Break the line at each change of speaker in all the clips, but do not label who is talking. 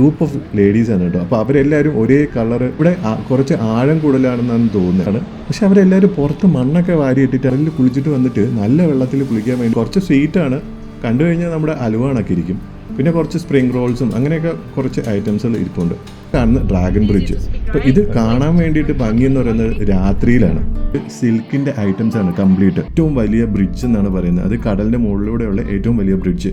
Group of ladies ആണ് കേട്ടോ. അപ്പോൾ അവരെല്ലാവരും ഒരേ കളർ, ഇവിടെ കുറച്ച് ആഴം കൂടുതലാണെന്നാണ് തോന്നുന്നത്. പക്ഷെ അവരെല്ലാവരും പുറത്ത് മണ്ണൊക്കെ വാരി ഇട്ടിട്ട് അതിൽ കുളിച്ചിട്ട് വന്നിട്ട് നല്ല വെള്ളത്തിൽ കുളിക്കാൻ വേണ്ടി കുറച്ച് സ്വീറ്റാണ് കണ്ടു കഴിഞ്ഞാൽ നമ്മുടെ അലുവാണൊക്കെ ഇരിക്കും. പിന്നെ കുറച്ച് സ്പ്രിംഗ് റോൾസും അങ്ങനെയൊക്കെ കുറച്ച് ഐറ്റംസുകൾ ഇരിപ്പുണ്ട്. കാണുന്ന ഡ്രാഗൺ ബ്രിഡ്ജ്. അപ്പോൾ ഇത് കാണാൻ വേണ്ടിയിട്ട് ഭംഗി എന്ന് പറയുന്നത് രാത്രിയിലാണ്. സിൽക്കിൻ്റെ ഐറ്റംസ് ആണ് കംപ്ലീറ്റ്. ഏറ്റവും വലിയ ബ്രിഡ്ജ് എന്നാണ് പറയുന്നത്. അത് കടലിൻ്റെ മുകളിലൂടെയുള്ള ഏറ്റവും വലിയ ബ്രിഡ്ജ്.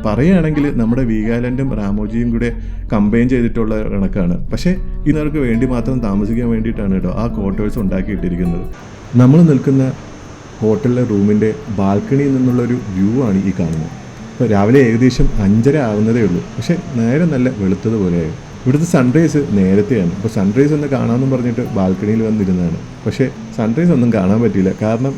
പറയുകയാണെങ്കിൽ നമ്മുടെ വീഗാലാൻഡും റാമോജിയും കൂടെ കമ്പൈൻ ചെയ്തിട്ടുള്ള കണക്കാണ്. പക്ഷേ ഇവർക്ക് വേണ്ടി മാത്രം താമസിക്കാൻ വേണ്ടിയിട്ടാണ് കേട്ടോ ആ ക്വാർട്ടേഴ്സ് ഉണ്ടാക്കിയിട്ടിരിക്കുന്നത്. നമ്മൾ നിൽക്കുന്ന ഹോട്ടലിലെ റൂമിൻ്റെ ബാൽക്കണിയിൽ നിന്നുള്ളൊരു വ്യൂ ആണ് ഈ കാണുന്നത്. ഇപ്പോൾ രാവിലെ ഏകദേശം 5:30 ആവുന്നതേ ഉള്ളൂ. പക്ഷേ നേരെ നല്ല വെളുത്തതുപോലെയായി. ഇവിടുത്തെ സൺറൈസ് നേരത്തെയാണ്. ഇപ്പോൾ സൺറൈസ് ഒന്ന് കാണാമെന്നും പറഞ്ഞിട്ട് ബാൽക്കണിയിൽ വന്നിരുന്നതാണ്. പക്ഷേ സൺറൈസ് ഒന്നും കാണാൻ പറ്റിയില്ല, കാരണം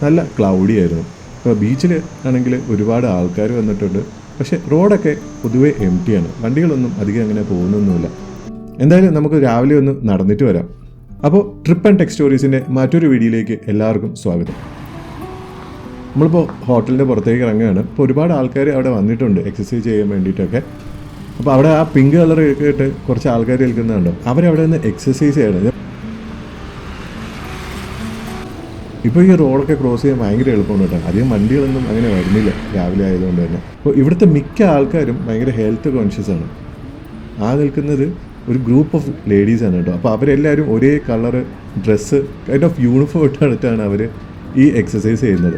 നല്ല ക്ലൗഡി ആയിരുന്നു. ഇപ്പോൾ ബീച്ചിൽ ആണെങ്കിൽ ഒരുപാട് ആൾക്കാർ വന്നിട്ടുണ്ട്. പക്ഷേ റോഡൊക്കെ പൊതുവേ എംറ്റിയാണ്. വണ്ടികളൊന്നും അധികം അങ്ങനെ പോകുന്നൊന്നുമില്ല. എന്തായാലും നമുക്ക് രാവിലെ ഒന്ന് നടന്നിട്ട് വരാം. അപ്പോൾ ട്രിപ്പ് ആൻഡ് ടെക് സ്റ്റോറീസിൻ്റെ മറ്റൊരു വീഡിയോയിലേക്ക് എല്ലാവർക്കും സ്വാഗതം. നമ്മളിപ്പോൾ ഹോട്ടലിൻ്റെ പുറത്തേക്ക് ഇറങ്ങുകയാണ്. ഇപ്പോൾ ഒരുപാട് ആൾക്കാർ അവിടെ വന്നിട്ടുണ്ട് എക്സസൈസ് ചെയ്യാൻ വേണ്ടിയിട്ടൊക്കെ. അപ്പോൾ അവിടെ ആ പിങ്ക് കളർ ഇട്ട് കുറച്ച് ആൾക്കാർ നിൽക്കുന്നുണ്ട്. അവരവിടെ നിന്ന് എക്സസൈസ് ചെയ്യണം. ഇപ്പോൾ ഈ റോഡൊക്കെ ക്രോസ് ചെയ്യാൻ ഭയങ്കര എളുപ്പമാണ് കേട്ടോ. അധികം വണ്ടികളൊന്നും അങ്ങനെ വരുന്നില്ല രാവിലെ ആയതുകൊണ്ട് തന്നെ. അപ്പോൾ ഇവിടുത്തെ മിക്ക ആൾക്കാരും ഭയങ്കര ഹെൽത്ത് കോൺഷ്യസ് ആണ്. ആ നിൽക്കുന്നത് ഒരു ഗ്രൂപ്പ് ഓഫ് ലേഡീസ് ആണ് കേട്ടോ. അപ്പോൾ അവരെല്ലാവരും ഒരേ colour dress kind of uniform ഇട്ടെടുത്താണ് അവർ ഈ എക്സസൈസ് ചെയ്യുന്നത്.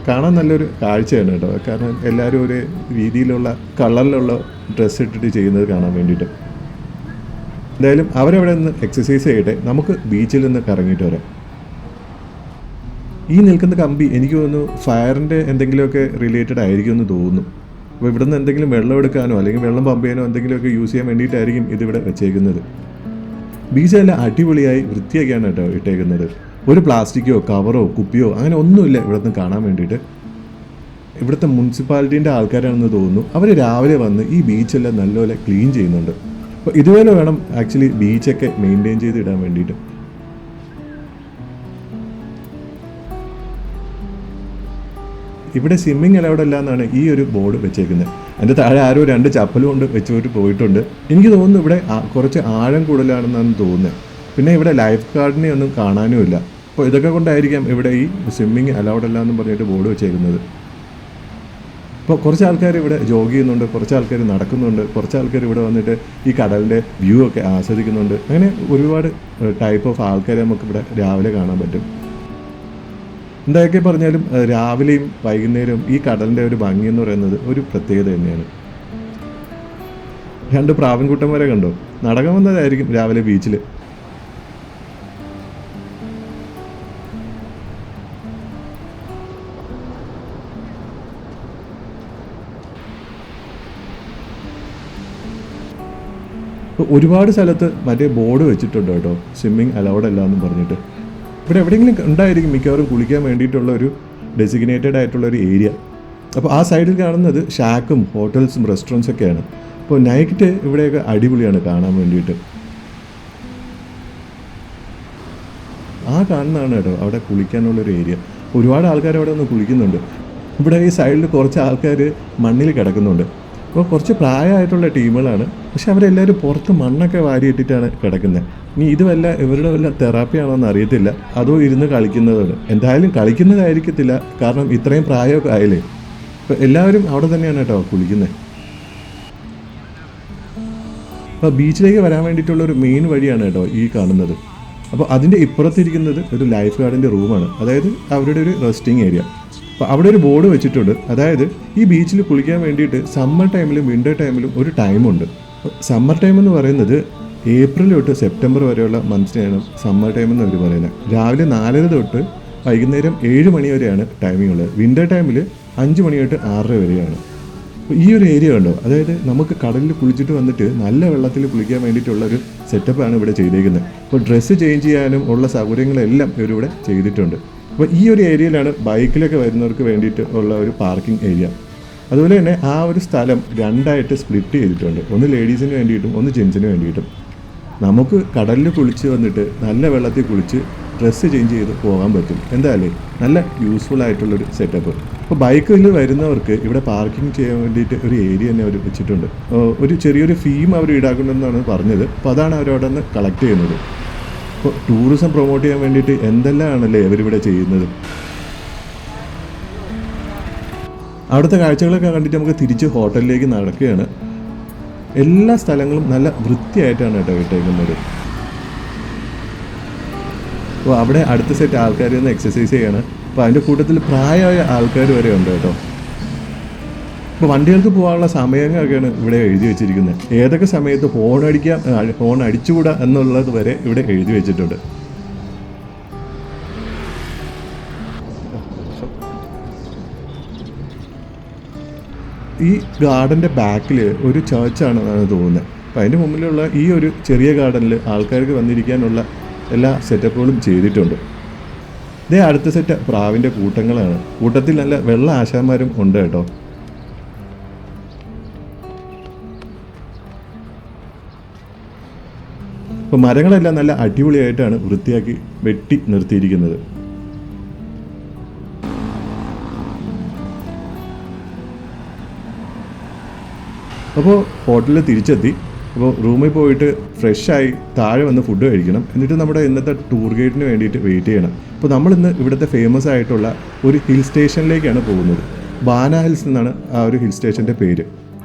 കാണാൻ നല്ലൊരു കാഴ്ചയാണ് കേട്ടോ. കാരണം എല്ലാവരും ഒരേ രീതിയിലുള്ള കളറിലുള്ള ഡ്രസ്സ് ഇട്ടിട്ട് ചെയ്യുന്നത് കാണാൻ വേണ്ടിയിട്ട്. എന്തായാലും അവരവിടെ നിന്ന് എക്സസൈസ് ചെയ്യട്ടെ, നമുക്ക് ബീച്ചിൽ നിന്ന് കറങ്ങിയിട്ട് വരാം. ഈ നിൽക്കുന്ന കമ്പി എനിക്ക് തോന്നുന്നു ഫയറിൻ്റെ എന്തെങ്കിലുമൊക്കെ റിലേറ്റഡ് ആയിരിക്കും എന്ന് തോന്നുന്നു. അപ്പോൾ ഇവിടുന്ന് എന്തെങ്കിലും വെള്ളം എടുക്കാനോ അല്ലെങ്കിൽ വെള്ളം പമ്പ് ചെയ്യാനോ എന്തെങ്കിലുമൊക്കെ യൂസ് ചെയ്യാൻ വേണ്ടിയിട്ടായിരിക്കും ഇതിവിടെ വെച്ചേക്കുന്നത്. ബീച്ചെല്ലാം അടിപൊളിയായി വൃത്തിയാക്കിയാണ് കേട്ടോ ഇട്ടേക്കുന്നത്. ഒരു പ്ലാസ്റ്റിക്കോ കവറോ കുപ്പിയോ അങ്ങനെ ഒന്നുമില്ല ഇവിടുന്ന് കാണാൻ വേണ്ടിയിട്ട്. ഇവിടുത്തെ മുനിസിപ്പാലിറ്റീൻ്റെ ആൾക്കാരാണെന്ന് തോന്നുന്നു. അവർ രാവിലെ വന്ന് ഈ ബീച്ചെല്ലാം നല്ലപോലെ ക്ലീൻ ചെയ്യുന്നുണ്ട്. അപ്പോൾ ഇതുപോലെ വേണം ആക്ച്വലി ബീച്ചൊക്കെ മെയിൻറ്റെയിൻ ചെയ്ത് ഇടാൻ വേണ്ടിയിട്ട്. ഇവിടെ സ്വിമ്മിങ് അലൗഡ് അല്ല എന്നാണ് ഈ ഒരു ബോർഡ് വെച്ചേക്കുന്നത്. അതിൻ്റെ താഴെ ആരോ 2 ചപ്പലും കൊണ്ട് വെച്ചിട്ട് പോയിട്ടുണ്ട്. എനിക്ക് തോന്നുന്നു ഇവിടെ കുറച്ച് ആഴം കൂടുതലാണെന്നാണ് തോന്നുന്നത്. പിന്നെ ഇവിടെ ലൈഫ് ഗാർഡിനെ ഒന്നും കാണാനും ഇല്ല. അപ്പോൾ ഇതൊക്കെ കൊണ്ടായിരിക്കാം ഇവിടെ ഈ സ്വിമ്മിങ് അലൗഡ് അല്ല എന്ന് പറഞ്ഞിട്ട് ബോർഡ് വെച്ചേക്കുന്നത്. അപ്പോൾ കുറച്ച് ആൾക്കാർ ഇവിടെ ജോഗ് ചെയ്യുന്നുണ്ട്, കുറച്ച് ആൾക്കാർ നടക്കുന്നുണ്ട്, കുറച്ച് ആൾക്കാർ ഇവിടെ വന്നിട്ട് ഈ കടലിൻ്റെ വ്യൂ ഒക്കെ ആസ്വദിക്കുന്നുണ്ട്. അങ്ങനെ ഒരുപാട് ടൈപ്പ് ഓഫ് ആൾക്കാരെ നമുക്ക് ഇവിടെ രാവിലെ കാണാൻ പറ്റും. എന്തൊക്കെ പറഞ്ഞാലും രാവിലെയും വൈകുന്നേരവും ഈ കടലിൻ്റെ ഒരു ഭംഗി എന്ന് പറയുന്നത് ഒരു പ്രത്യേകത തന്നെയാണ്. 2 പ്രാവിൻകുട്ടന്മാരെ കണ്ടോ, നടക്കാൻ വന്നതായിരിക്കും രാവിലെ ബീച്ചിൽ. ഒരുപാട് സ്ഥലത്ത് മറ്റേ ബോർഡ് വെച്ചിട്ടുണ്ട് കേട്ടോ, സ്വിമ്മിങ് അലൗഡ് അല്ല എന്നും പറഞ്ഞിട്ട്. ഇവിടെ എവിടെയെങ്കിലും ഉണ്ടായിരിക്കും മിക്കവാറും കുളിക്കാൻ വേണ്ടിയിട്ടുള്ള ഒരു ഡെസിഗ്നേറ്റഡ് ആയിട്ടുള്ള ഒരു ഏരിയ. അപ്പോൾ ആ സൈഡിൽ കാണുന്നത് ഷാക്കും ഹോട്ടൽസും റെസ്റ്റോറൻറ്റ്സ് ഒക്കെയാണ്. അപ്പോൾ നൈറ്റ് ഇവിടെയൊക്കെ അടിപൊളിയാണ് കാണാൻ വേണ്ടിയിട്ട്. ആ കാണുന്നതാണ് കേട്ടോ അവിടെ കുളിക്കാനുള്ളൊരു ഏരിയ. ഒരുപാട് ആൾക്കാർ അവിടെ ഒന്ന് കുളിക്കുന്നുണ്ട്. ഇവിടെ ഈ സൈഡിൽ കുറച്ച് ആൾക്കാർ മണ്ണിൽ കിടക്കുന്നുണ്ട്. അപ്പോൾ കുറച്ച് പ്രായമായിട്ടുള്ള ടീമുകളാണ്. പക്ഷെ അവരെല്ലാവരും പുറത്ത് മണ്ണൊക്കെ വാരിയിട്ടിട്ടാണ് കിടക്കുന്നത്. ഇനി ഇത് ഇവരുടെ വല്ല തെറാപ്പി ആണോ എന്ന് അറിയത്തില്ല, അതോ ഇരുന്ന് കളിക്കുന്നതാണ്. എന്തായാലും കളിക്കുന്നതായിരിക്കത്തില്ല, കാരണം ഇത്രയും പ്രായമൊക്കെ ആയില്ലേ. അപ്പോൾ എല്ലാവരും അവിടെ തന്നെയാണ് കേട്ടോ കുളിക്കുന്നത്. അപ്പോൾ ബീച്ചിലേക്ക് വരാൻ വേണ്ടിയിട്ടുള്ളൊരു മെയിൻ വഴിയാണ് കേട്ടോ ഈ കാണുന്നത്. അപ്പോൾ അതിൻ്റെ ഇപ്പുറത്തിരിക്കുന്നത് ഒരു ലൈഫ് ഗാർഡിൻ്റെ റൂമാണ്, അതായത് അവരുടെ ഒരു റെസ്റ്റിംഗ് ഏരിയ. അപ്പോൾ അവിടെ ഒരു ബോർഡ് വെച്ചിട്ടുണ്ട്. അതായത് ഈ ബീച്ചിൽ കുളിക്കാൻ വേണ്ടിയിട്ട് സമ്മർ ടൈമിലും വിൻ്റർ ടൈമിലും ഒരു ടൈമുണ്ട്. സമ്മർ ടൈം എന്ന് പറയുന്നത് ഏപ്രിൽ തൊട്ട് സെപ്റ്റംബർ വരെയുള്ള മന്ത്സിനെയാണ് സമ്മർ ടൈം എന്ന് അവർ പറയുന്നത്. രാവിലെ 4:30 തൊട്ട് വൈകുന്നേരം 7 മണി വരെയാണ് ടൈമിംഗ് ഉള്ളത്. വിൻ്റർ ടൈമിൽ 5 മണി തൊട്ട് 6:30 വരെയാണ്. അപ്പോൾ ഈ ഒരു ഏരിയ ഉണ്ടോ, അതായത് നമുക്ക് കടലിൽ കുളിച്ചിട്ട് വന്നിട്ട് നല്ല വെള്ളത്തിൽ കുളിക്കാൻ വേണ്ടിയിട്ടുള്ളൊരു സെറ്റപ്പാണ് ഇവിടെ ചെയ്തേക്കുന്നത്. അപ്പോൾ ഡ്രസ്സ് ചേഞ്ച് ചെയ്യാനും ഉള്ള സൗകര്യങ്ങളെല്ലാം ഇവരിവിടെ ചെയ്തിട്ടുണ്ട്. അപ്പോൾ ഈ ഒരു ഏരിയയിലാണ് ബൈക്കിലൊക്കെ വരുന്നവർക്ക് വേണ്ടിയിട്ട് ഉള്ള ഒരു പാർക്കിംഗ് ഏരിയ. അതുപോലെ തന്നെ ആ ഒരു സ്ഥലം 2ആയിട്ട് സ്പ്ലിറ്റ് ചെയ്തിട്ടുണ്ട്. ഒന്ന് ലേഡീസിന് വേണ്ടിയിട്ടും ഒന്ന് ജെൻസിന് വേണ്ടിയിട്ടും. നമുക്ക് കടലിൽ കുളിച്ച് വന്നിട്ട് നല്ല വെള്ളത്തിൽ കുളിച്ച് ഡ്രസ്സ് ചേഞ്ച് ചെയ്ത് പോകാൻ പറ്റും. എന്തായാലും നല്ല യൂസ്ഫുൾ ആയിട്ടുള്ളൊരു സെറ്റപ്പ്. അപ്പോൾ ബൈക്കിൽ വരുന്നവർക്ക് ഇവിടെ പാർക്കിംഗ് ചെയ്യാൻ വേണ്ടിയിട്ട് ഒരു ഏരിയ തന്നെ അവർ വെച്ചിട്ടുണ്ട്. ഒരു ചെറിയൊരു ഫീം അവർ ഈടാക്കുന്നുണ്ടെന്നാണ് പറഞ്ഞത്. അപ്പോൾ അതാണ് അവരവിടെ നിന്ന് കളക്ട് ചെയ്യുന്നത്. അപ്പോൾ ടൂറിസം പ്രൊമോട്ട് ചെയ്യാൻ വേണ്ടിയിട്ട് എന്തെല്ലാം ആണല്ലേ അവരിവിടെ ചെയ്യുന്നത്. അവിടുത്തെ കാഴ്ചകളൊക്കെ കണ്ടിട്ട് നമുക്ക് തിരിച്ച് ഹോട്ടലിലേക്ക് നടക്കുകയാണ്. എല്ലാ സ്ഥലങ്ങളും നല്ല വൃത്തിയായിട്ടാണ് കേട്ടോ ഇട്ടേക്കുന്നത്. അപ്പോൾ അവിടെ അടുത്ത സെറ്റ് ആൾക്കാർ ഒന്ന് എക്സസൈസ് ചെയ്യാണ്. അപ്പോൾ അതിൻ്റെ കൂട്ടത്തിൽ പ്രായമായ ആൾക്കാർ വരെ ഉണ്ട് കേട്ടോ. ഇപ്പോൾ വണ്ടികൾക്ക് പോകാനുള്ള സമയങ്ങളൊക്കെയാണ് ഇവിടെ എഴുതി വെച്ചിരിക്കുന്നത്. ഏതൊക്കെ സമയത്ത് ഹോൺ അടിച്ചുകൂടാ എന്നുള്ളത് വരെ ഇവിടെ എഴുതി വെച്ചിട്ടുണ്ട്. ഈ ഗാർഡൻ്റെ ബാക്കിൽ ഒരു ചേർച്ചാണെന്നാണ് തോന്നുന്നത്. അപ്പോൾ അതിൻ്റെ മുമ്പിലുള്ള ഈ ഒരു ചെറിയ ഗാർഡനിൽ ആൾക്കാർക്ക് വന്നിരിക്കാനുള്ള എല്ലാ സെറ്റപ്പുകളും ചെയ്തിട്ടുണ്ട്. ഇതേ അടുത്ത സെറ്റ് പ്രാവിൻ്റെ കൂട്ടങ്ങളാണ്. കൂട്ടത്തിൽ നല്ല വെള്ള ആശാന്മാരും ഉണ്ട് കേട്ടോ. അപ്പോൾ മരങ്ങളെല്ലാം നല്ല അടിപൊളിയായിട്ടാണ് വൃത്തിയാക്കി വെട്ടി നിർത്തിയിരിക്കുന്നത്. അപ്പോൾ ഹോട്ടലിൽ തിരിച്ചെത്തി. അപ്പോൾ റൂമിൽ പോയിട്ട് ഫ്രഷായി താഴെ വന്ന് ഫുഡ് കഴിക്കണം. എന്നിട്ട് നമ്മുടെ ഇന്നത്തെ ടൂർ ഗൈഡിന് വേണ്ടിയിട്ട് വെയിറ്റ് ചെയ്യണം. അപ്പോൾ നമ്മളിന്ന് ഇവിടുത്തെ ഫേമസ് ആയിട്ടുള്ള ഒരു ഹിൽ സ്റ്റേഷനിലേക്കാണ് പോകുന്നത്. ബാന ഹിൽസ് എന്നാണ് ആ ഒരു ഹിൽ സ്റ്റേഷൻ്റെ പേര്.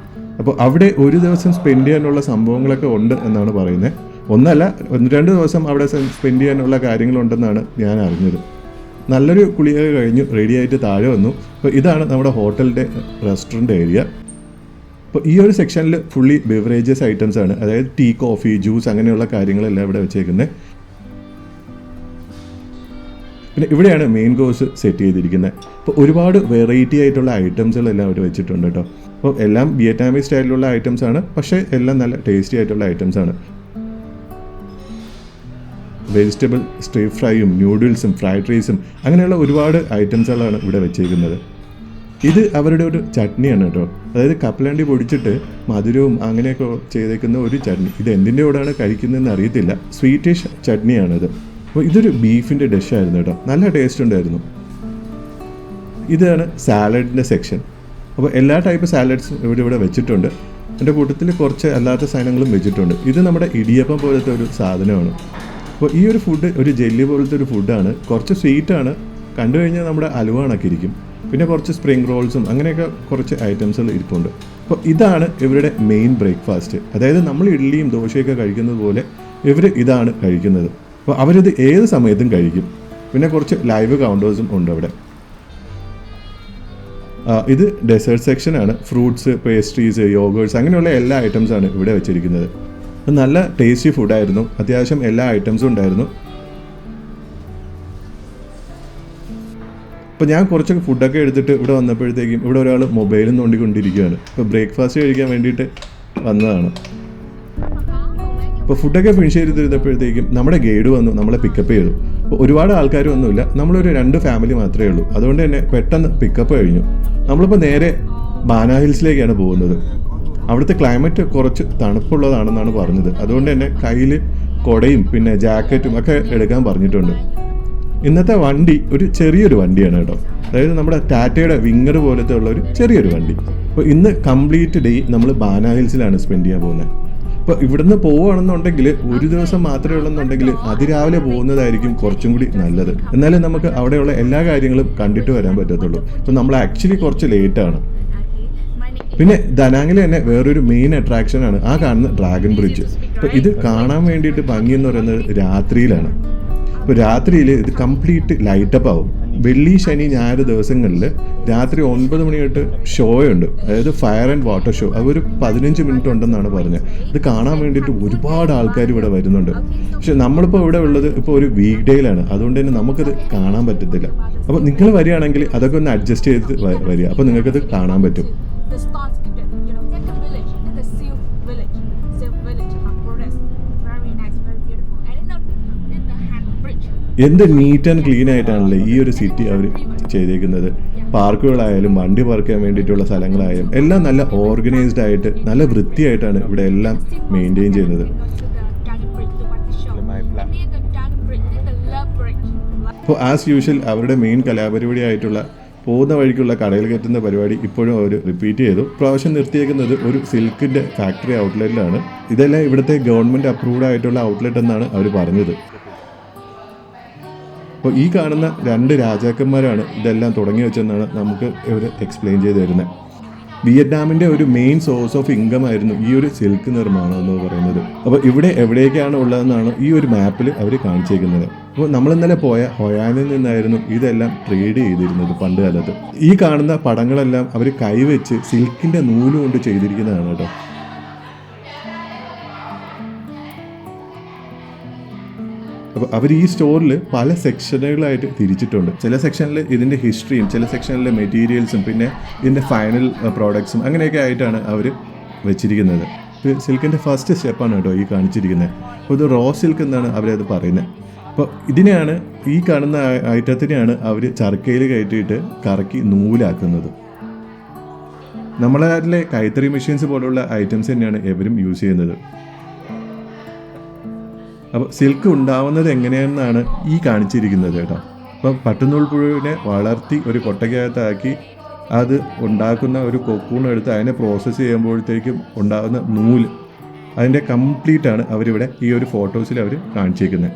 അപ്പോൾ അവിടെ ഒരു ദിവസം സ്പെൻഡ് ചെയ്യാനുള്ള സംഭവങ്ങളൊക്കെ ഉണ്ട് എന്നാണ് പറയുന്നത്. ഒന്നല്ല 1-2 ദിവസം അവിടെ സ്പെൻഡ് ചെയ്യാനുള്ള കാര്യങ്ങളുണ്ടെന്നാണ് ഞാൻ അറിഞ്ഞത്. നല്ലൊരു കുളിയൊക്കെ കഴിഞ്ഞു റെഡിയായിട്ട് താഴെ വന്നു. അപ്പോൾ ഇതാണ് നമ്മുടെ ഹോട്ടലിൻ്റെ റെസ്റ്റോറൻറ്റ് ഏരിയ. അപ്പോൾ ഈ ഒരു സെക്ഷനിൽ ഫുള്ളി ബിവറേജസ് ഐറ്റംസ് ആണ്. അതായത് ടീ, കോഫി, ജ്യൂസ് അങ്ങനെയുള്ള കാര്യങ്ങളെല്ലാം ഇവിടെ വെച്ചേക്കുന്നത്. പിന്നെ ഇവിടെയാണ് മെയിൻ കോഴ്സ് സെറ്റ് ചെയ്തിരിക്കുന്നത്. അപ്പോൾ ഒരുപാട് വെറൈറ്റി ആയിട്ടുള്ള ഐറ്റംസുകളെല്ലാം അവർ വെച്ചിട്ടുണ്ട് കേട്ടോ. അപ്പോൾ എല്ലാം വിയറ്റ്നാമീസ് സ്റ്റൈലിലുള്ള ഐറ്റംസ് ആണ്, പക്ഷേ എല്ലാം നല്ല ടേസ്റ്റി ആയിട്ടുള്ള ഐറ്റംസ് ആണ്. വെജിറ്റബിൾ സ്ട്രീ ഫ്രൈയും ന്യൂഡിൽസും ഫ്രൈഡ് റൈസും അങ്ങനെയുള്ള ഒരുപാട് ഐറ്റംസുകളാണ് ഇവിടെ വെച്ചേക്കുന്നത്. ഇത് അവരുടെ ഒരു ചട്നിയാണ് കേട്ടോ. അതായത് കപ്പലണ്ടി പൊടിച്ചിട്ട് മധുരവും അങ്ങനെയൊക്കെ ചെയ്തേക്കുന്ന ഒരു ചട്നി. ഇത് എന്തിൻ്റെ കൂടെയാണ് കഴിക്കുന്നതെന്ന് അറിയത്തില്ല. സ്വീറ്റിഷ് ചട്നിയാണിത്. അപ്പോൾ ഇതൊരു ബീഫിൻ്റെ ഡിഷായിരുന്നു കേട്ടോ. നല്ല ടേസ്റ്റ് ഉണ്ടായിരുന്നു. ഇതാണ് സാലഡിൻ്റെ സെക്ഷൻ. അപ്പോൾ എല്ലാ ടൈപ്പ് സാലഡ്സും ഇവിടെ വെച്ചിട്ടുണ്ട്. എൻ്റെ കൂട്ടത്തിൽ കുറച്ച് അല്ലാത്ത സാധനങ്ങളും വെച്ചിട്ടുണ്ട്. ഇത് നമ്മുടെ ഇടിയപ്പം പോലത്തെ ഒരു സാധനമാണ്. അപ്പോൾ ഈ ഒരു ഫുഡ് ഒരു ജെല്ലി പോലത്തെ ഒരു ഫുഡാണ്. കുറച്ച് സ്വീറ്റാണ്. കണ്ടു കഴിഞ്ഞാൽ നമ്മുടെ അലുവ കണക്ക് ഇരിക്കും. പിന്നെ കുറച്ച് സ്പ്രിംഗ് റോൾസും അങ്ങനെയൊക്കെ കുറച്ച് ഐറ്റംസുകൾ ഇരിപ്പുണ്ട്. അപ്പോൾ ഇതാണ് ഇവരുടെ മെയിൻ ബ്രേക്ക്ഫാസ്റ്റ്. അതായത് നമ്മൾ ഇഡ്ഡലിയും ദോശയൊക്കെ കഴിക്കുന്നത് പോലെ ഇവർ ഇതാണ് കഴിക്കുന്നത്. അപ്പോൾ അവരിത് ഏത് സമയത്തും കഴിക്കും. പിന്നെ കുറച്ച് ലൈവ് കൗണ്ടേഴ്സും ഉണ്ട് അവിടെ. ഇത് ഡെസേർട്ട് സെക്ഷനാണ്. ഫ്രൂട്ട്സ്, പേസ്ട്രീസ്, യോഗേർട്സ് അങ്ങനെയുള്ള എല്ലാ ഐറ്റംസാണ് ഇവിടെ വെച്ചിരിക്കുന്നത്. നല്ല ടേസ്റ്റി ഫുഡായിരുന്നു. അത്യാവശ്യം എല്ലാ ഐറ്റംസും ഉണ്ടായിരുന്നു. അപ്പോൾ ഞാൻ കുറച്ചൊക്കെ ഫുഡൊക്കെ എടുത്തിട്ട് ഇവിടെ വന്നപ്പോഴത്തേക്കും ഇവിടെ ഒരാൾ മൊബൈലും നോണ്ടിക്കൊണ്ടിരിക്കുകയാണ്. ഇപ്പോൾ ബ്രേക്ക്ഫാസ്റ്റ് കഴിക്കാൻ വേണ്ടിയിട്ട് വന്നതാണ്. അപ്പോൾ ഫുഡൊക്കെ ഫിനിഷ് ചെയ്തിരുന്നപ്പോഴത്തേക്കും നമ്മുടെ ഗൈഡ് വന്നു നമ്മളെ പിക്കപ്പ് ചെയ്തു. അപ്പോൾ ഒരുപാട് ആൾക്കാരൊന്നുമില്ല. നമ്മളൊരു 2 ഫാമിലി മാത്രമേ ഉള്ളൂ. അതുകൊണ്ട് തന്നെ പെട്ടെന്ന് പിക്കപ്പ് കഴിഞ്ഞു. നമ്മളിപ്പോൾ നേരെ ബാന ഹിൽസിലേക്കാണ് പോകുന്നത്. അവിടുത്തെ ക്ലൈമറ്റ് കുറച്ച് തണുപ്പുള്ളതാണെന്നാണ് പറഞ്ഞത്. അതുകൊണ്ട് തന്നെ കയ്യിൽ കുടയും പിന്നെ ജാക്കറ്റും ഒക്കെ എടുക്കാൻ പറഞ്ഞിട്ടുണ്ട്. ഇന്നത്തെ വണ്ടി ഒരു ചെറിയൊരു വണ്ടിയാണ് കേട്ടോ. അതായത് നമ്മുടെ ടാറ്റയുടെ വിങ്ങർ പോലത്തെ ഉള്ള ഒരു ചെറിയൊരു വണ്ടി. അപ്പോൾ ഇന്ന് കംപ്ലീറ്റ് ഡേ നമ്മൾ ബാന ഹിൽസിലാണ് സ്പെൻഡ് ചെയ്യാൻ പോകുന്നത്. അപ്പോൾ ഇവിടുന്ന് പോവുകയാണെന്നുണ്ടെങ്കിൽ ഒരു ദിവസം മാത്രമേ ഉള്ളെന്നുണ്ടെങ്കിൽ അതിരാവിലെ പോകുന്നതായിരിക്കും കുറച്ചും കൂടി നല്ലത്. എന്നാലേ നമുക്ക് അവിടെയുള്ള എല്ലാ കാര്യങ്ങളും കണ്ടിട്ട് വരാൻ പറ്റത്തുള്ളൂ. അപ്പോൾ നമ്മൾ ആക്ച്വലി കുറച്ച് ലേറ്റാണ്. പിന്നെ ദനാങ്ങിൽ തന്നെ വേറൊരു മെയിൻ അട്രാക്ഷനാണ് ആ കാണുന്ന ഡ്രാഗൺ ബ്രിഡ്ജ്. അപ്പോൾ ഇത് കാണാൻ വേണ്ടിയിട്ട് ഭംഗി എന്ന് പറയുന്നത് രാത്രിയിലാണ്. അപ്പോൾ രാത്രിയിൽ ഇത് കംപ്ലീറ്റ് ലൈറ്റപ്പ് ആവും. വെള്ളി, ശനി, ഞായർ ദിവസങ്ങളിൽ രാത്രി 9 മണി തൊട്ട് ഷോ ഉണ്ട്. അതായത് ഫയർ ആൻഡ് വാട്ടർ ഷോ. അതൊരു 15 മിനിറ്റ് ഉണ്ടെന്നാണ് പറഞ്ഞത്. ഇത് കാണാൻ വേണ്ടിയിട്ട് ഒരുപാട് ആൾക്കാർ ഇവിടെ വരുന്നുണ്ട്. പക്ഷെ നമ്മളിപ്പോൾ ഇവിടെ ഉള്ളത് ഇപ്പോൾ ഒരു വീക്ക് ഡേയിലാണ്. അതുകൊണ്ട് തന്നെ നമുക്കത് കാണാൻ പറ്റത്തില്ല. അപ്പോൾ നിങ്ങൾ വരികയാണെങ്കിൽ അതൊക്കെ ഒന്ന് അഡ്ജസ്റ്റ് ചെയ്ത് വരിക. അപ്പോൾ നിങ്ങൾക്കത് കാണാൻ പറ്റും. എന്ത് നീറ്റ് ആൻഡ് ക്ലീൻ ആയിട്ടാണല്ലേ ഈ ഒരു സിറ്റി അവർ ചെയ്തേക്കുന്നത്. പാർക്കുകളായാലും വണ്ടി പാർക്ക് ചെയ്യാൻ വേണ്ടിയിട്ടുള്ള സ്ഥലങ്ങളായാലും എല്ലാം നല്ല ഓർഗനൈസ്ഡ് ആയിട്ട് നല്ല വൃത്തിയായിട്ടാണ് ഇവിടെ എല്ലാം മെയിൻറ്റെയിൻ ചെയ്യുന്നത്. അപ്പോൾ ആസ് യൂഷ്വൽ അവരുടെ മെയിൻ കലാപരിപാടി ആയിട്ടുള്ള പോകുന്ന വഴിക്കുള്ള കടയിൽ കയറ്റുന്ന പരിപാടി ഇപ്പോഴും അവർ റിപ്പീറ്റ് ചെയ്തു. പ്രാവശ്യം നിർത്തിയേക്കുന്നത് ഒരു സിൽക്കിൻ്റെ ഫാക്ടറി ഔട്ട്ലെറ്റിലാണ്. ഇതെല്ലാം ഇവിടുത്തെ ഗവൺമെൻറ് അപ്രൂവ്ഡ് ആയിട്ടുള്ള ഔട്ട്ലെറ്റ് എന്നാണ് അവർ പറഞ്ഞത്. അപ്പോൾ ഈ കാണുന്ന 2 രാജാക്കന്മാരാണ് ഇതെല്ലാം തുടങ്ങി വെച്ചെന്നാണ് നമുക്ക് ഇവർ എക്സ്പ്ലെയിൻ ചെയ്ത് തരുന്നത്. വിയറ്റ്നാമിൻ്റെ ഒരു മെയിൻ സോഴ്സ് ഓഫ് ഇൻകം ആയിരുന്നു ഈ ഒരു സിൽക്ക് നിർമ്മാണം എന്ന് പറയുന്നത്. അപ്പോൾ ഇവിടെ എവിടേക്കാണ് ഉള്ളതെന്നാണ് ഈ ഒരു മാപ്പിൽ അവർ കാണിച്ചേക്കുന്നത്. അപ്പോൾ നമ്മൾ ഇന്നലെ പോയ ഹൊയാനിൽ നിന്നായിരുന്നു ഇതെല്ലാം ട്രേഡ് ചെയ്തിരുന്നത് പണ്ട് കാലത്ത്. ഈ കാണുന്ന പടങ്ങളെല്ലാം അവർ കൈവച്ച് സിൽക്കിൻ്റെ നൂല് കൊണ്ട് ചെയ്തിരിക്കുന്നതാണ് കേട്ടോ. അപ്പോൾ അവർ ഈ സ്റ്റോറിൽ പല സെക്ഷനുകളായിട്ട് തിരിച്ചിട്ടുണ്ട്. ചില സെക്ഷനിൽ ഇതിൻ്റെ ഹിസ്റ്ററിയും ചില സെക്ഷനിലെ മെറ്റീരിയൽസും പിന്നെ ഇതിൻ്റെ ഫൈനൽ പ്രോഡക്ട്സും അങ്ങനെയൊക്കെ ആയിട്ടാണ് അവർ വെച്ചിരിക്കുന്നത്. സിൽക്കിൻ്റെ ഫസ്റ്റ് സ്റ്റെപ്പാണ് കേട്ടോ ഈ കാണിച്ചിരിക്കുന്നത്. അപ്പോൾ ഇത് റോ സിൽക്ക് എന്നാണ് അവരത് പറയുന്നത്. അപ്പോൾ ഇതിനെയാണ്, ഈ കാണുന്ന ഐറ്റത്തിനെയാണ് അവർ ചർക്കയിൽ കയറ്റിയിട്ട് കറക്കി നൂലാക്കുന്നത്. നമ്മളെ നാട്ടിലെ കൈത്തറി മെഷീൻസ് പോലുള്ള ഐറ്റംസ് തന്നെയാണ് എവരും യൂസ് ചെയ്യുന്നത്. അപ്പോൾ സിൽക്ക് ഉണ്ടാവുന്നത് എങ്ങനെയാണെന്നാണ് ഈ കാണിച്ചിരിക്കുന്നത് കേട്ടോ. അപ്പോൾ പട്ടുനൂൽ പുഴുവിനെ വളർത്തി ഒരു കൊട്ടയ്ക്കകത്താക്കി അത് ഉണ്ടാക്കുന്ന ഒരു കൊക്കൂൺ എടുത്ത് അതിനെ പ്രോസസ്സ് ചെയ്യുമ്പോഴത്തേക്കും ഉണ്ടാകുന്ന നൂല്, അതിൻ്റെ കംപ്ലീറ്റാണ് അവരിവിടെ ഈ ഒരു ഫോട്ടോസിൽ അവർ കാണിച്ചിരിക്കുന്നത്.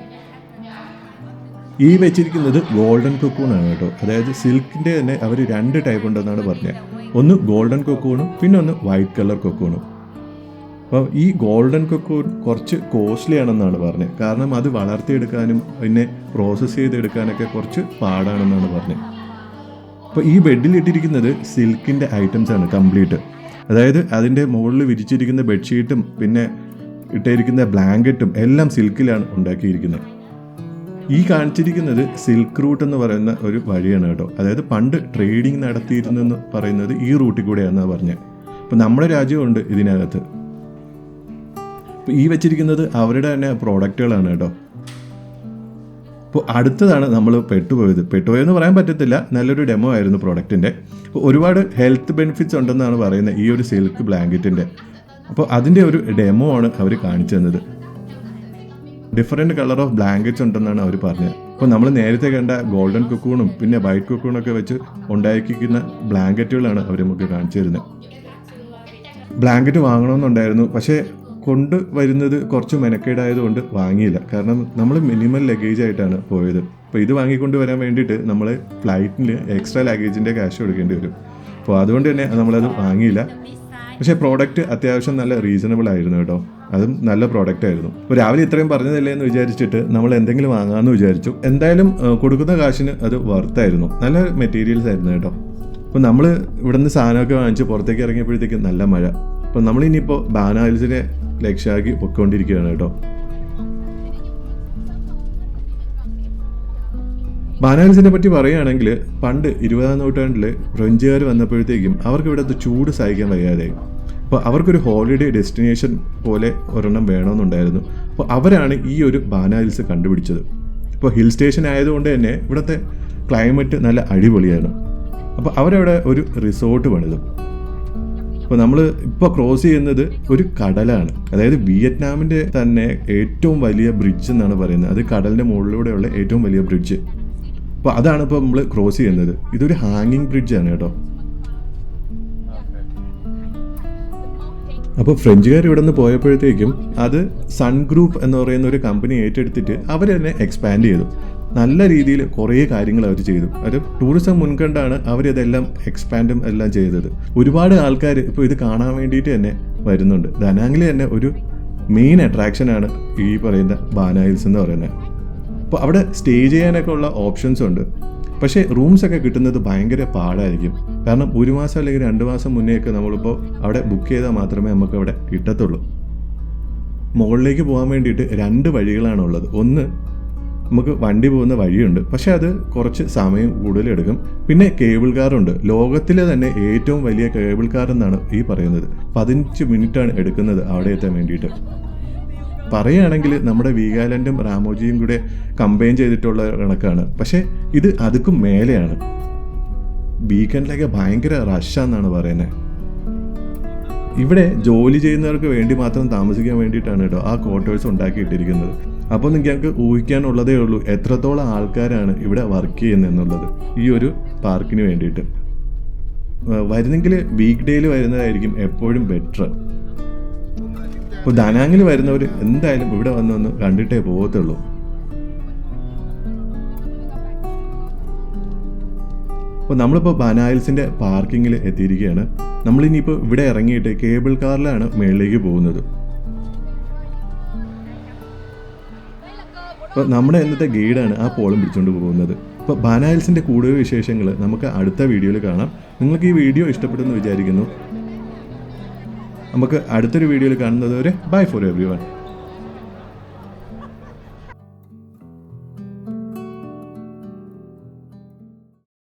ഈ വെച്ചിരിക്കുന്നത് ഗോൾഡൻ കൊക്കൂണാണ് കേട്ടോ. അതായത് സിൽക്കിൻ്റെ തന്നെ അവർ 2 ടൈപ്പ് ഉണ്ടെന്നാണ് പറഞ്ഞത്. ഒന്ന് ഗോൾഡൻ കൊക്കൂണും പിന്നെ ഒന്ന് വൈറ്റ് കളർ കൊക്കൂണും. അപ്പോൾ ഈ ഗോൾഡൻ കൊക്കൂൺ കുറച്ച് കോസ്റ്റ്ലി ആണെന്നാണ് പറഞ്ഞത്. കാരണം അത് വളർത്തിയെടുക്കാനും പിന്നെ പ്രോസസ്സ് ചെയ്തെടുക്കാനൊക്കെ കുറച്ച് പാടാണെന്നാണ് പറഞ്ഞത്. അപ്പോൾ ഈ ബെഡിലിട്ടിരിക്കുന്നത് സിൽക്കിൻ്റെ ഐറ്റംസ് ആണ് കംപ്ലീറ്റ്. അതായത് അതിൻ്റെ മുകളിൽ വിരിച്ചിരിക്കുന്ന ബെഡ്ഷീറ്റും പിന്നെ ഇട്ടിരിക്കുന്ന ബ്ലാങ്കറ്റും എല്ലാം സിൽക്കിലാണ് ഉണ്ടാക്കിയിരിക്കുന്നത്. ഈ കാണിച്ചിരിക്കുന്നത് സിൽക്ക് റൂട്ട് എന്ന് പറയുന്ന ഒരു വഴിയാണ് കേട്ടോ. അതായത് പണ്ട് ട്രേഡിങ് നടത്തിയിരുന്നെന്ന് പറയുന്നത് ഈ റൂട്ടിൽ കൂടെയാണെന്നാണ് പറഞ്ഞത്. അപ്പോൾ നമ്മുടെ രാജ്യമുണ്ട് ഇതിനകത്ത്. ഈ വെച്ചിരിക്കുന്നത് അവരുടെ തന്നെ പ്രോഡക്റ്റുകളാണ് കേട്ടോ. അപ്പോൾ അടുത്തതാണ് നമ്മൾ പെട്ടുപോയെന്ന് പറയാൻ പറ്റത്തില്ല, നല്ലൊരു ഡെമോ ആയിരുന്നു പ്രോഡക്റ്റിൻ്റെ. അപ്പോൾ ഒരുപാട് ഹെൽത്ത് ബെനിഫിറ്റ്സ് ഉണ്ടെന്നാണ് പറയുന്നത് ഈ ഒരു സിൽക്ക് ബ്ലാങ്കറ്റിൻ്റെ. അപ്പോൾ അതിൻ്റെ ഒരു ഡെമോ ആണ് അവർ കാണിച്ചു തന്നത്. ഡിഫറെൻറ്റ് കളർ ഓഫ് ബ്ലാങ്കറ്റ്സ് ഉണ്ടെന്നാണ് അവർ പറഞ്ഞത്. അപ്പോൾ നമ്മൾ നേരത്തെ കണ്ട ഗോൾഡൻ കൊക്കൂണും പിന്നെ വൈറ്റ് കൊക്കൂണൊക്കെ വെച്ച് ഉണ്ടാക്കിക്കുന്ന ബ്ലാങ്കറ്റുകളാണ് അവർ നമുക്ക് കാണിച്ചു തരുന്നത്. ബ്ലാങ്കറ്റ് വാങ്ങണമെന്നുണ്ടായിരുന്നു, പക്ഷേ കൊണ്ടുവരുന്നത് കുറച്ച് മെനക്കേടായതുകൊണ്ട് വാങ്ങിയില്ല. കാരണം നമ്മൾ മിനിമം ലഗേജ് ആയിട്ടാണ് പോയത്. അപ്പോൾ ഇത് വാങ്ങിക്കൊണ്ട് വരാൻ വേണ്ടിയിട്ട് നമ്മൾ ഫ്ലൈറ്റിൽ എക്സ്ട്രാ ലഗേജിൻ്റെ ക്യാഷ് കൊടുക്കേണ്ടി വരും. അപ്പോൾ അതുകൊണ്ട് തന്നെ നമ്മളത് വാങ്ങിയില്ല. പക്ഷേ പ്രോഡക്റ്റ് അത്യാവശ്യം നല്ല റീസണബിൾ ആയിരുന്നു കേട്ടോ. അതും നല്ല പ്രോഡക്റ്റ് ആയിരുന്നു. അപ്പോൾ രാവിലെ ഇത്രയും പറഞ്ഞതല്ലേ എന്ന് വിചാരിച്ചിട്ട് നമ്മൾ എന്തെങ്കിലും വാങ്ങാമെന്ന് വിചാരിച്ചു. എന്തായാലും കൊടുക്കുന്ന കാശിന് അത് വർത്തായിരുന്നു. നല്ല മെറ്റീരിയൽസ് ആയിരുന്നു കേട്ടോ. അപ്പോൾ നമ്മൾ ഇവിടുന്ന് സാധനമൊക്കെ വാങ്ങിച്ച് പുറത്തേക്ക് ഇറങ്ങിയപ്പോഴത്തേക്കും നല്ല മഴ. അപ്പോൾ നമ്മളിനിയിപ്പോൾ ബാന ഹിൽസിനെ ലക്ഷ്യമാക്കി പൊയ്ക്കൊണ്ടിരിക്കുകയാണ് കേട്ടോ. ബാന ഹിൽസിനെ പറ്റി പറയുകയാണെങ്കിൽ പണ്ട് 20-ാം നൂറ്റാണ്ടിൽ ഫ്രഞ്ചുകാർ വന്നപ്പോഴത്തേക്കും അവർക്ക് ഇവിടുത്തെ ചൂട് സഹിക്കാൻ വയ്യാതായി. അപ്പോൾ അവർക്കൊരു ഹോളിഡേ ഡെസ്റ്റിനേഷൻ പോലെ ഒരെണ്ണം വേണമെന്നുണ്ടായിരുന്നു. അപ്പോൾ അവരാണ് ഈ ഒരു ബാന ഹിൽസ് കണ്ടുപിടിച്ചത്. ഇപ്പോൾ ഹിൽ സ്റ്റേഷൻ ആയതുകൊണ്ട് തന്നെ ഇവിടുത്തെ ക്ലൈമറ്റ് നല്ല അടിപൊളിയാണ്. അപ്പോൾ അവരവിടെ ഒരു റിസോർട്ട് പണിതു. അപ്പോൾ നമ്മൾ ഇപ്പോൾ ക്രോസ് ചെയ്യുന്നത് ഒരു കടലാണ്. അതായത് വിയറ്റ്നാമിൻ്റെ തന്നെ ഏറ്റവും വലിയ ബ്രിഡ്ജ് എന്നാണ് പറയുന്നത്. അത് കടലിൻ്റെ മുകളിലൂടെയുള്ള ഏറ്റവും വലിയ ബ്രിഡ്ജ്. അപ്പോൾ അതാണ് ഇപ്പോൾ നമ്മൾ ക്രോസ് ചെയ്യുന്നത്. ഇതൊരു ഹാങ്ങിങ് ബ്രിഡ്ജാണ് കേട്ടോ. അപ്പോൾ ഫ്രഞ്ചുകാർ ഇവിടെ നിന്ന് പോയപ്പോഴത്തേക്കും അത് സൺ ഗ്രൂപ്പ് എന്ന് പറയുന്ന ഒരു കമ്പനി ഏറ്റെടുത്തിട്ട് അവർ തന്നെ എക്സ്പാൻഡ് ചെയ്തു. നല്ല രീതിയിൽ കുറേ കാര്യങ്ങൾ അവർ ചെയ്തു. അത് ടൂറിസം മുൻകണ്ടാണ് അവരിതെല്ലാം എക്സ്പാൻഡും എല്ലാം ചെയ്തത്. ഒരുപാട് ആൾക്കാർ ഇപ്പോൾ ഇത് കാണാൻ വേണ്ടിയിട്ട് തന്നെ വരുന്നുണ്ട്. ദനാങ്ങിൽ തന്നെ ഒരു മെയിൻ അട്രാക്ഷനാണ് ഈ പറയുന്ന ബാന ഹിൽസ് എന്ന് പറയുന്നത്. അപ്പോൾ അവിടെ സ്റ്റേ ചെയ്യാനൊക്കെ ഉള്ള ഓപ്ഷൻസ് ഉണ്ട്. പക്ഷേ റൂംസൊക്കെ കിട്ടുന്നത് ഭയങ്കര പാടായിരിക്കും. കാരണം 1 മാസം അല്ലെങ്കിൽ 2 മാസം മുന്നേയൊക്കെ നമ്മളിപ്പോൾ അവിടെ ബുക്ക് ചെയ്താൽ മാത്രമേ നമുക്ക് അവിടെ കിട്ടത്തുള്ളൂ. മുകളിലേക്ക് പോകാൻ വേണ്ടിയിട്ട് 2 വഴികളാണുള്ളത്. ഒന്ന് നമുക്ക് വണ്ടി പോകുന്ന വഴിയുണ്ട്, പക്ഷേ അത് കുറച്ച് സമയം കൂടുതലെടുക്കും. പിന്നെ കേബിൾ കാറുണ്ട്. ലോകത്തിലെ തന്നെ ഏറ്റവും വലിയ കേബിൾ കാർ എന്നാണ് ഈ പറയുന്നത്. 15 മിനിറ്റാണ് എടുക്കുന്നത് അവിടെ എത്താൻ വേണ്ടിയിട്ട്. പറയുകയാണെങ്കിൽ നമ്മുടെ വീഗാലാൻഡും റാമോജിയും കൂടെ കമ്പൈൻ ചെയ്തിട്ടുള്ള കണക്കാണ്. പക്ഷേ ഇത് അതുക്കും മേലെയാണ്. വീക്കെൻഡിലൊക്കെ ഭയങ്കര റഷാന്നാണ് പറയുന്നത്. ഇവിടെ ജോലി ചെയ്യുന്നവർക്ക് വേണ്ടി മാത്രം താമസിക്കാൻ വേണ്ടിയിട്ടാണ് കേട്ടോ ആ ക്വാർട്ടേഴ്സ് ഉണ്ടാക്കിയിട്ടിരിക്കുന്നത്. അപ്പോൾ നിങ്ങൾക്ക് ഊഹിക്കാനുള്ളതേ ഉള്ളൂ എത്രത്തോളം ആൾക്കാരാണ് ഇവിടെ വർക്ക് ചെയ്യുന്നതെന്നുള്ളത് ഈ ഒരു പാർക്കിന് വേണ്ടിയിട്ട്. വരുന്നെങ്കിൽ വീക്ക് ഡേയിൽ വരുന്നതായിരിക്കും എപ്പോഴും ബെറ്റർ. ഇപ്പോൾ ദനാങ്ങിൽ വരുന്നവർ എന്തായാലും ഇവിടെ വന്നൊന്ന് കണ്ടിട്ടേ പോകത്തുള്ളൂ. അപ്പോൾ നമ്മളിപ്പോൾ ബനായിൽസിൻ്റെ പാർക്കിങ്ങിൽ എത്തിയിരിക്കുകയാണ്. നമ്മളിനിയിപ്പോൾ ഇവിടെ ഇറങ്ങിയിട്ട് കേബിൾ കാറിലാണ് മുകളിലേക്ക് പോകുന്നത്. അപ്പോൾ നമ്മുടെ ഇന്നത്തെ ഗൈഡാണ് ആ പോളം പിടിച്ചുകൊണ്ട് പോകുന്നത്. അപ്പോൾ ബനായിൽസിൻ്റെ കൂടുതൽ വിശേഷങ്ങൾ നമുക്ക് അടുത്ത വീഡിയോയിൽ കാണാം. നിങ്ങൾക്ക് ഈ വീഡിയോ ഇഷ്ടപ്പെട്ടെന്ന് വിചാരിക്കുന്നു. നമുക്ക് അടുത്തൊരു വീഡിയോയിൽ കാണുന്നത് വരെ ബൈ ഫോർ എവ്രിവൺ.